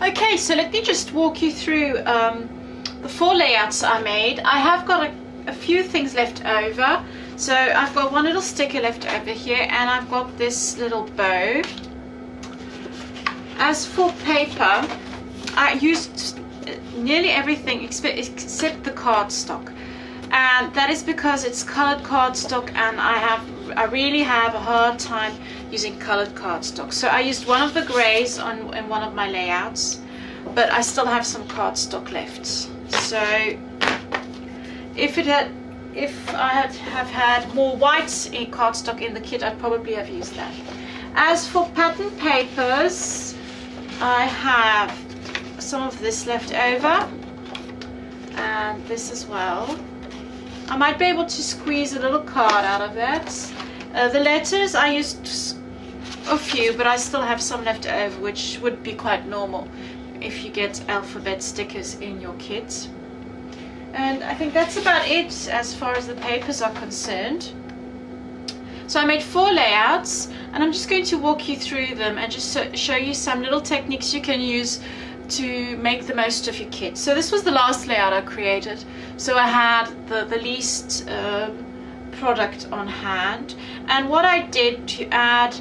Okay, so let me just walk you through the 4 layouts I made. I have got a few things left over. So I've got one little sticker left over here, and I've got this little bow. As for paper, I used nearly everything except the cardstock, and that is because it's colored cardstock, and I really have a hard time using colored cardstock. So I used one of the grays in one of my layouts, but I still have some cardstock left. So if I have had more white cardstock in the kit, I'd probably have used that. As for pattern papers, I have some of this left over, and this as well. I might be able to squeeze a little card out of that. The letters, I used a few, but I still have some left over, which would be quite normal if you get alphabet stickers in your kit. And I think that's about it as far as the papers are concerned. So I made 4 layouts, and I'm just going to walk you through them and just show you some little techniques you can use to make the most of your kit. So this was the last layout I created. So I had the least product on hand, and what I did to add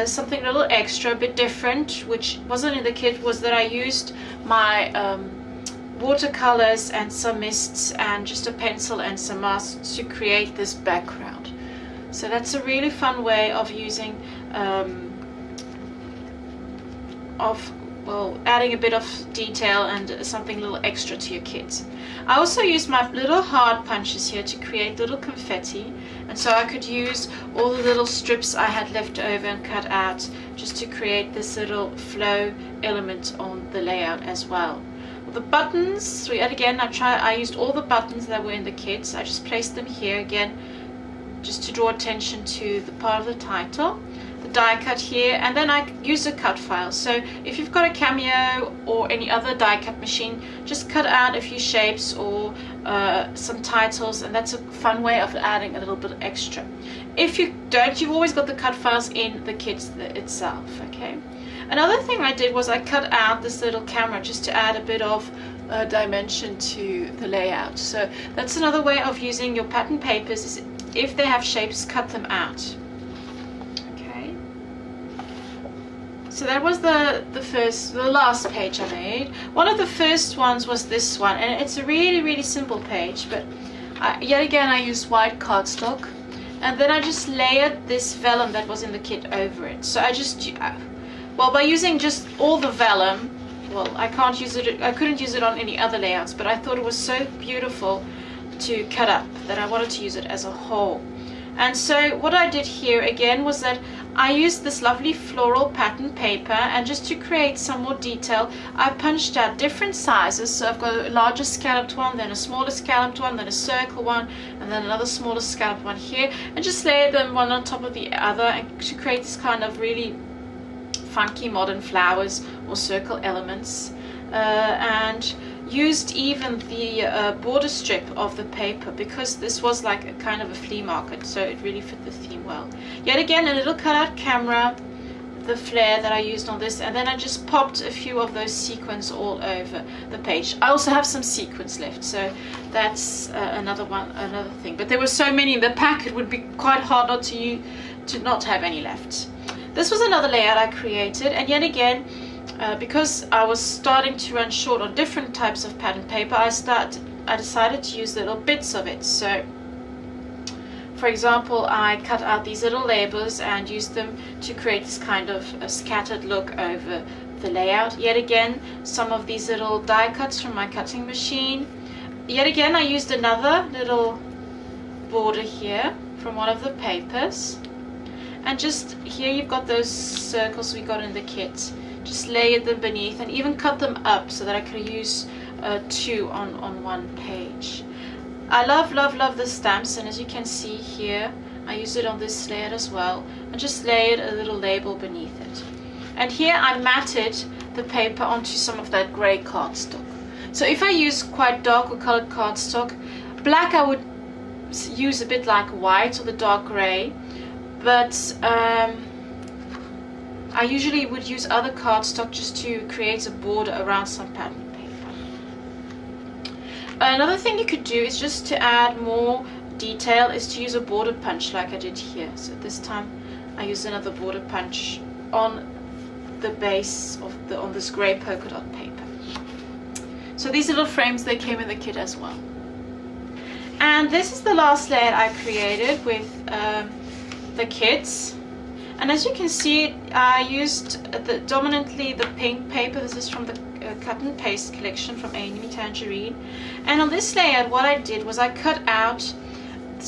something a little extra, a bit different, which wasn't in the kit, was that I used my watercolors and some mists and just a pencil and some masks to create this background. So that's a really fun way of using adding a bit of detail and something a little extra to your kit. I also used my little hard punches here to create little confetti, and so I could use all the little strips I had left over and cut out just to create this little flow element on the layout as well. The buttons, so yet again I used all the buttons that were in the kit. I just placed them here again just to draw attention to the part of the title. The die cut here, and then I used a cut file. So if you've got a Cameo or any other die cut machine, just cut out a few shapes or some titles, and that's a fun way of adding a little bit extra. If you don't, you've always got the cut files in the kit itself. Okay. Another thing I did was I cut out this little camera just to add a bit of dimension to the layout. So that's another way of using your pattern papers, is if they have shapes, cut them out. Okay. So that was the last page I made. One of the first ones was this one, and it's a really simple page, but yet again I used white cardstock, and then I just layered this vellum that was in the kit over it. So I just by using just all the vellum, I couldn't use it on any other layouts, but I thought it was so beautiful to cut up that I wanted to use it as a whole. And so what I did here again was that I used this lovely floral pattern paper, and just to create some more detail, I punched out different sizes. So I've got a larger scalloped one, then a smaller scalloped one, then a circle one, and then another smaller scalloped one here, and just layered them one on top of the other, and to create this kind of really funky modern flowers or circle elements, and used even the border strip of the paper, because this was like a kind of a flea market, so it really fit the theme well. Yet again, a little cutout camera, the flare that I used on this, and then I just popped a few of those sequins all over the page. I also have some sequins left, so that's another thing. But there were so many in the pack, it would be quite hard to not have any left. This was another layout I created, and yet again, because I was starting to run short on different types of pattern paper, I decided to use little bits of it. So, for example, I cut out these little labels and used them to create this kind of a scattered look over the layout. Yet again, some of these little die cuts from my cutting machine. Yet again, I used another little border here from one of the papers. And just here you've got those circles we got in the kit. Just layered them beneath and even cut them up so that I could use 2 on one page. I love the stamps, and as you can see here, I used it on this layout as well, and just layered a little label beneath it. And here I matted the paper onto some of that grey cardstock. So if I use quite dark or colored cardstock, black I would use a bit like white or the dark grey, but I usually would use other cardstock just to create a border around some pattern paper. Another thing you could do is just to add more detail is to use a border punch like I did here. So this time I used another border punch on the base of on this grey polka dot paper. So these little frames, they came in the kit as well. And this is the last layout I created with the kits. And as you can see, I used dominantly the pink paper. This is from the cut and paste collection from Amy Tangerine. And on this layout, what I did was I cut out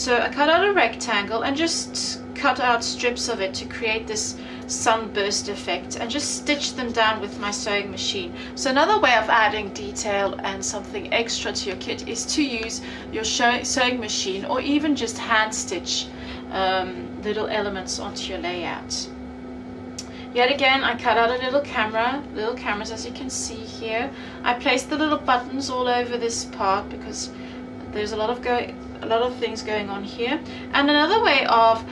a rectangle and just cut out strips of it to create this sunburst effect, and just stitch them down with my sewing machine. So another way of adding detail and something extra to your kit is to use your sewing machine, or even just hand stitch little elements onto your layout. Yet again, I cut out a little cameras as you can see here. I placed the little buttons all over this part because there's a lot of things going on here. And another way of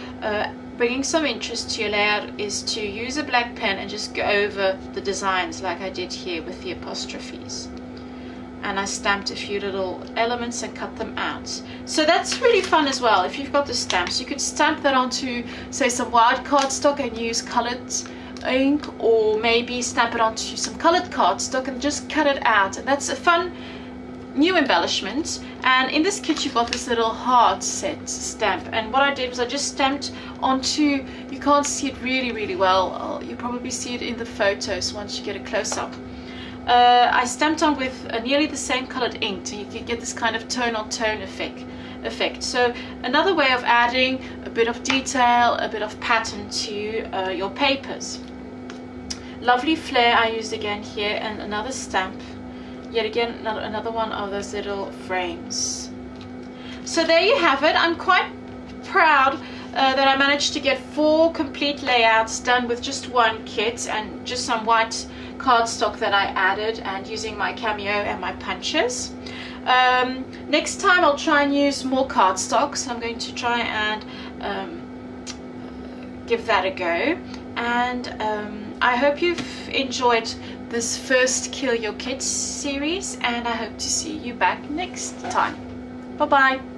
bringing some interest to your layout is to use a black pen and just go over the designs like I did here with the apostrophes. And I stamped a few little elements and cut them out. So that's really fun as well. If you've got the stamps, you could stamp that onto, say, some white cardstock and use colored ink, or maybe stamp it onto some colored cardstock and just cut it out. And that's a fun new embellishment. And in this kit you've got this little heart set stamp, and what I did was I just stamped onto, you can't see it really well, you'll probably see it in the photos once you get a close-up. I stamped on with nearly the same colored ink, so you can get this kind of tone-on-tone effect. So another way of adding a bit of detail, a bit of pattern to your papers. Lovely flare I used again here, and another stamp. Yet again, another one of those little frames. So there you have it. I'm quite proud that I managed to get 4 complete layouts done with just one kit and just some white cardstock that I added, and using my cameo and my punches. Next time I'll try and use more cardstock, so I'm going to try and give that a go. And I hope you've enjoyed this first Kill Your Kit series, and I hope to see you back next time. Bye bye.